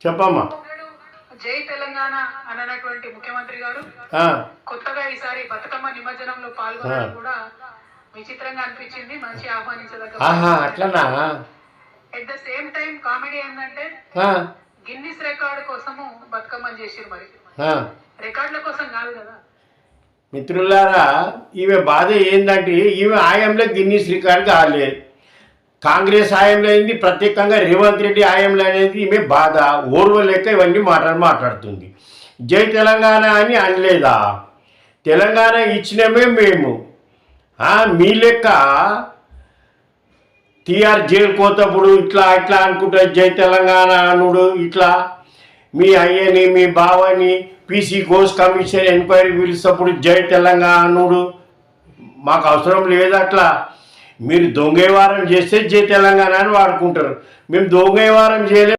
చెప్పమ్మా. జై తెలంగాణ అన్నటువంటి ముఖ్యమంత్రి గారు కొత్తగా ఈసారి బతుకమ్మ నిమజ్జనంలో పాల్గొనడం కూడా విచిత్రంగా అనిపించింది. మంచి ఆహ్వానించదగ్గ. అట్లనా? At the same time comedy ఏంటంటే గిన్నిస్ రికార్డు కోసము బతుకమ్మ చేసిరు. మరి రికార్డుల కోసం కాదు కదా మిత్రులారా. ఈమె బాధ ఏంటంటే ఈమె ఆయంలో గిన్నిస్ రికార్డు కాలేదు. కాంగ్రెస్ ఆయంలో అయింది, ప్రత్యేకంగా రేవంత్ రెడ్డి ఆయంలో అనేది ఈమె బాధ. ఓర్వ లెక్క ఇవన్నీ మాట్లాడుతుంది. జై తెలంగాణ అని అనలేదా? తెలంగాణ ఇచ్చినమే మేము. మీ లెక్క టీఆర్ జైలు కోతప్పుడు ఇట్లా ఇట్లా అనుకుంటా జై తెలంగాణ అనుడు, ఇట్లా మీ అయ్యని మీ బావని పీసీ ఘోష్ కమిషన్ ఎంక్వైరీ పిలిచినప్పుడు జై తెలంగాణ అనుడు మాకు అవసరం లేదు. అట్లా మీరు దొంగ వ్యవహారం చేస్తే జై తెలంగాణ అని వాడుకుంటారు. మేము దొంగ వ్యవహారం చేయలేదు.